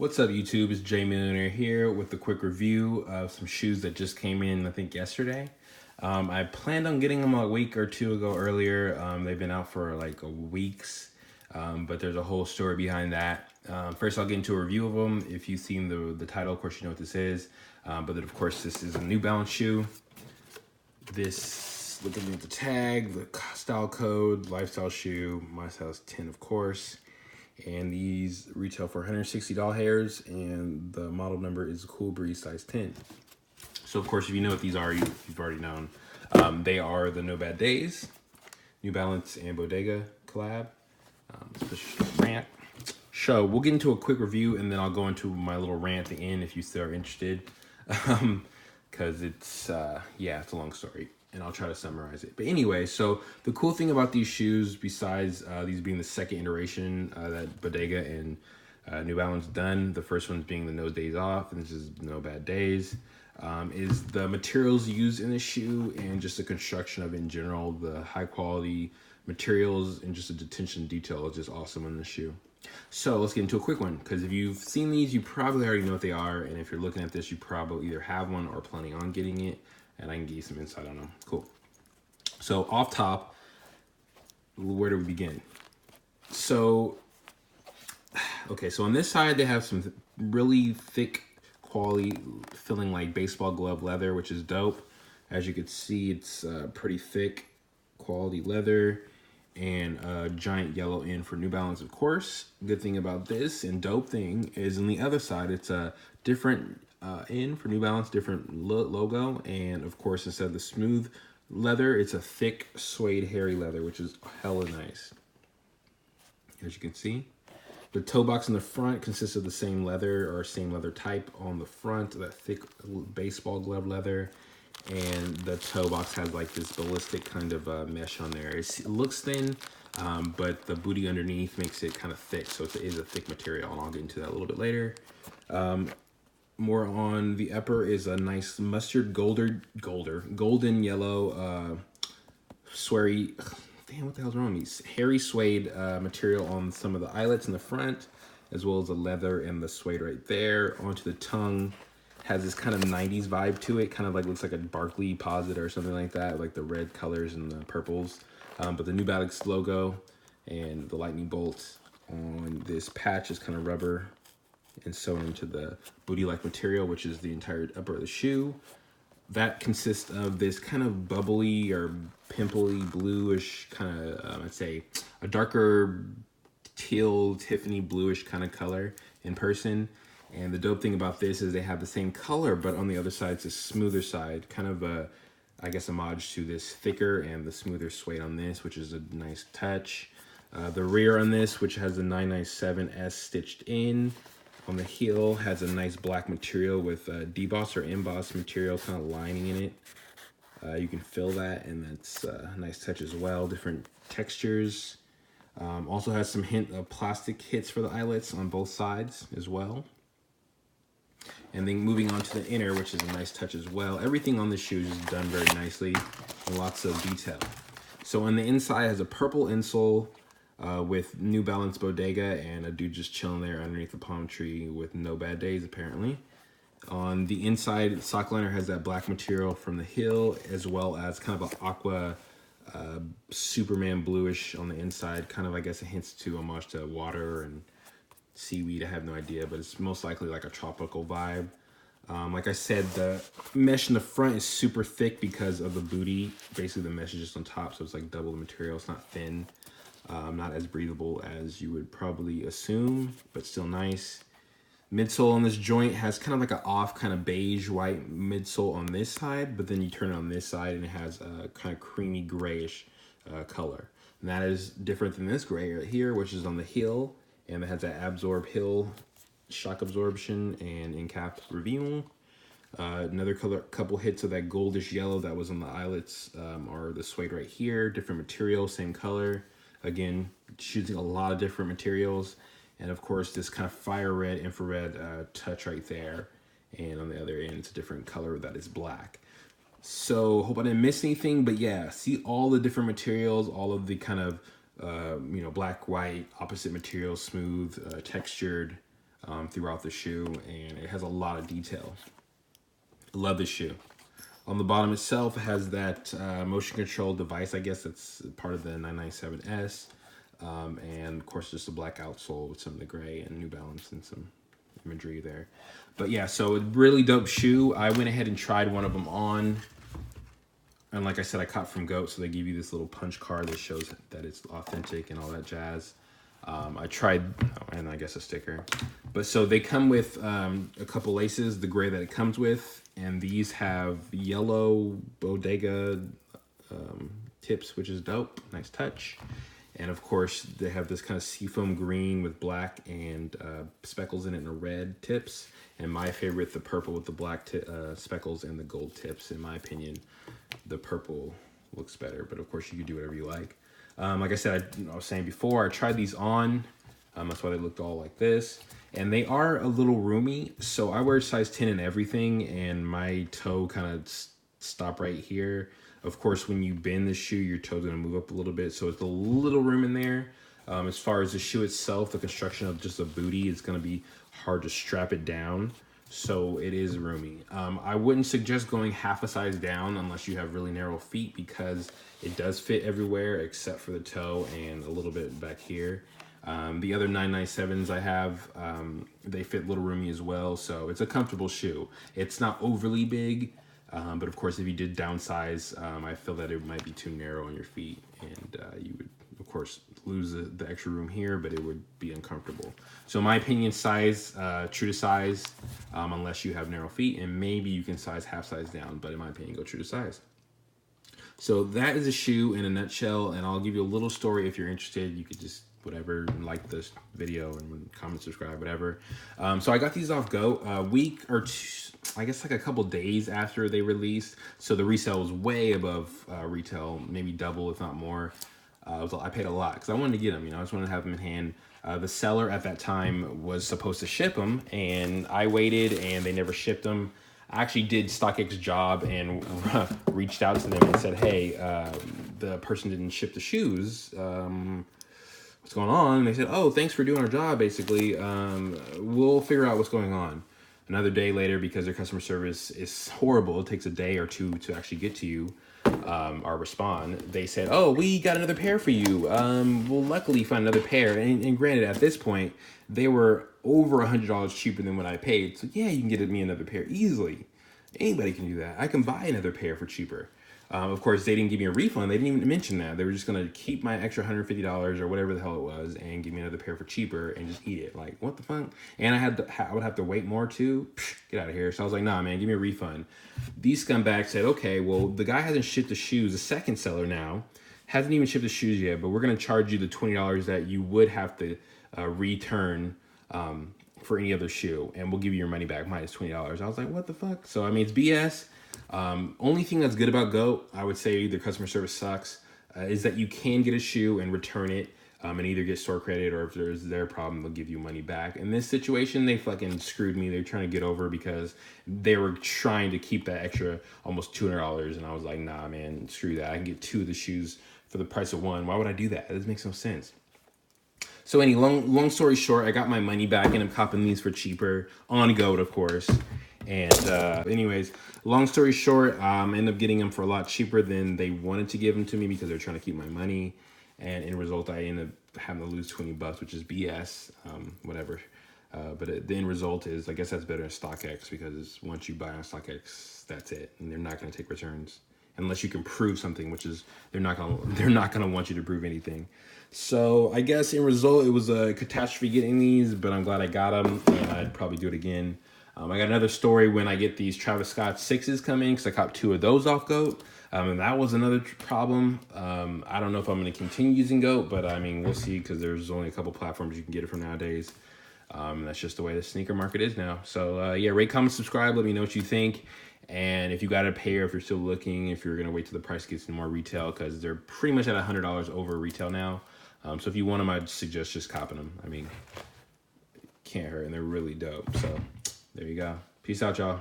What's up, YouTube? It's JMilionair here with a quick review of some shoes that just came in, I think, yesterday. I planned on getting them a week or two ago earlier. They've been out for like weeks, but there's a whole story behind that. First, I'll get into a review of them. If you've seen the title, of course, you know what this is. But then, of course, this is a New Balance shoe. This, looking at the tag, the style code, lifestyle shoe, my size 10, of course. And these retail for $160, and the model number is Cool Breeze size 10. So of course, if you know what these are, you've already known. They are the No Bad Days, New Balance and Bodega collab. Let's push rant. So we'll get into a quick review, and then I'll go into my little rant at the end if you still are interested. Because it's a long story, and I'll try to summarize it. But anyway, so the cool thing about these shoes, besides these being the second iteration that Bodega and New Balance done, the first one's being the No Days Off, and this is No Bad Days, is the materials used in the shoe and just the construction of it in general. The high quality materials and just the detention detail is just awesome in the shoe. So let's get into a quick one, because if you've seen these, you probably already know what they are, and if you're looking at this, you probably either have one or planning on getting it, and I can give you some insight on them. Cool. So off top, where do we begin? So, okay, so on this side, they have some really thick quality, feeling like baseball glove leather, which is dope. As you can see, it's pretty thick quality leather, and a giant yellow N for New Balance, of course. Good thing about this and dope thing is on the other side, it's a different N for New Balance, different logo, and of course, instead of the smooth leather, it's a thick suede hairy leather, which is hella nice. As you can see, the toe box in the front consists of the same leather or same leather type on the front, that thick baseball glove leather. And the toe box has like this ballistic kind of mesh on there. It looks thin, but the booty underneath makes it kind of thick, so it is a thick material, and I'll get into that a little bit later. More on the upper is a nice mustard golden yellow sweary, damn, what the hell's wrong with me? Hairy suede material on some of the eyelets in the front, as well as the leather and the suede right there. Onto the tongue, has this kind of 90s vibe to it, kind of like looks like a Barkley Posit or something like that, like the red colors and the purples. But the New Balance logo and the lightning bolt on this patch is kind of rubber and sewn into the booty-like material, which is the entire upper of the shoe. That consists of this kind of bubbly or pimply bluish kind of, I'd say, a darker teal, Tiffany bluish kind of color in person. And the dope thing about this is they have the same color, but on the other side, it's a smoother side, kind of a, I guess, homage to this thicker and the smoother suede on this, which is a nice touch. The rear on this, which has the 997S stitched in on the heel, has a nice black material with deboss or emboss material kind of lining in it. You can feel that, and that's a nice touch as well. Different textures. Also has some hint of plastic hits for the eyelets on both sides as well. And then moving on to the inner, which is a nice touch as well. Everything on the shoes is done very nicely and lots of detail. So on the inside, it has a purple insole with New Balance Bodega and a dude just chilling there underneath the palm tree with No Bad Days, apparently. On the inside, sock liner has that black material from the heel, as well as kind of an aqua Superman bluish on the inside. Kind of, I guess, a hint to homage to water and seaweed. I have no idea, but it's most likely like a tropical vibe. Like I said, the mesh in the front is super thick because of the booty. Basically, the mesh is just on top, so it's like double the material. It's not thin, not as breathable as you would probably assume, but still nice. Midsole on this joint has kind of like an off kind of beige white midsole on this side, but then you turn it on this side and it has a kind of creamy grayish color. And that is different than this gray right here, which is on the heel, and it has that absorb heel shock absorption and in-cap reveal. Another couple hits of that goldish yellow that was on the eyelets are the suede right here. Different material, same color. Again, choosing a lot of different materials. And of course, this kind of fire red, infrared touch right there. And on the other end, it's a different color that is black. So hope I didn't miss anything, but yeah, see all the different materials, all of the kind of, black, white, opposite materials, smooth, textured, throughout the shoe, and it has a lot of detail. Love this shoe. On the bottom itself, it has that motion control device. I guess that's part of the 997S. And of course, just a black outsole with some of the gray and New Balance and some imagery there. But yeah, so a really dope shoe. I went ahead and tried one of them on. And like I said, I caught from Goat, so they give you this little punch card that shows that it's authentic and all that jazz. I tried, and I guess a sticker. But so they come with a couple laces, the gray that it comes with, and these have yellow Bodega tips, which is dope. Nice touch. And of course, they have this kind of seafoam green with black and speckles in it and red tips. And my favorite, the purple with the black speckles and the gold tips. In my opinion, the purple looks better, but of course you can do whatever you like. Like I said, I was saying before, I tried these on. That's why they looked all like this. And they are a little roomy. So I wear size 10 in everything, and my toe kind of stop right here. Of course, when you bend the shoe, your toe's gonna move up a little bit. So it's a little room in there. As far as the shoe itself, the construction of just the booty, it's gonna be hard to strap it down. So it is roomy. I wouldn't suggest going half a size down unless you have really narrow feet, because it does fit everywhere except for the toe and a little bit back here. The other 997s I have, they fit a little roomy as well. So it's a comfortable shoe. It's not overly big, but of course, if you did downsize, I feel that it might be too narrow on your feet, and you would, of course, lose the extra room here, but it would be uncomfortable. So in my opinion, size, true to size, unless you have narrow feet, and maybe you can size half size down, but in my opinion, go true to size. So that is a shoe in a nutshell, and I'll give you a little story if you're interested. You could just whatever, like this video and comment, subscribe, whatever. So I got these off Goat a week or two, I guess like a couple days after they released. So the resale was way above retail, maybe double if not more. I paid a lot because I wanted to get them, you know, I just wanted to have them in hand. The seller at that time was supposed to ship them, and I waited and they never shipped them. I actually did StockX's job and reached out to them and said, hey, the person didn't ship the shoes. What's going on? And they said, oh, thanks for doing our job, basically. We'll figure out what's going on. Another day later, because their customer service is horrible, it takes a day or two to actually get to you or respond. They said, oh, we got another pair for you. We'll luckily find another pair. And granted, at this point, they were over $100 cheaper than what I paid. So yeah, you can get me another pair easily. Anybody can do that. I can buy another pair for cheaper. Of course, they didn't give me a refund. They didn't even mention that. They were just going to keep my extra $150 or whatever the hell it was and give me another pair for cheaper and just eat it. Like, what the fuck? And I would have to wait more too. Psh, get out of here. So I was like, nah, man, give me a refund. These scumbags said, okay, well, the guy hasn't shipped the shoes. The second seller now hasn't even shipped the shoes yet, but we're going to charge you the $20 that you would have to return for any other shoe, and we'll give you your money back minus $20. I was like, what the fuck? So, I mean, it's BS. Only thing that's good about Goat, I would say their customer service sucks, is that you can get a shoe and return it and either get store credit, or if there's their problem, they'll give you money back. In this situation, they fucking screwed me. They're trying to get over because they were trying to keep that extra almost $200. And I was like, nah, man, screw that. I can get two of the shoes for the price of one. Why would I do that? That doesn't make no sense. So long story short, I got my money back and I'm copping these for cheaper on Goat, of course. And anyways, long story short, I ended up getting them for a lot cheaper than they wanted to give them to me because they're trying to keep my money. And in result, I ended up having to lose $20, which is BS, whatever. But the end result is, I guess that's better than StockX, because once you buy on StockX, that's it. And they're not going to take returns unless you can prove something, which is they're not gonna want you to prove anything. So I guess in result, it was a catastrophe getting these, but I'm glad I got them, and I'd probably do it again. I got another story when I get these Travis Scott 6s coming, because I caught two of those off Goat. And that was another problem. I don't know if I'm going to continue using Goat, but I mean, we'll see, because there's only a couple platforms you can get it from nowadays. That's just the way the sneaker market is now. So yeah, rate, comment, subscribe. Let me know what you think. And if you got a pair, if you're still looking, if you're going to wait till the price gets more retail, because they're pretty much at $100 over retail now. So if you want them, I'd suggest just copping them. I mean, can't hurt, and they're really dope. So there you go. Peace out, y'all.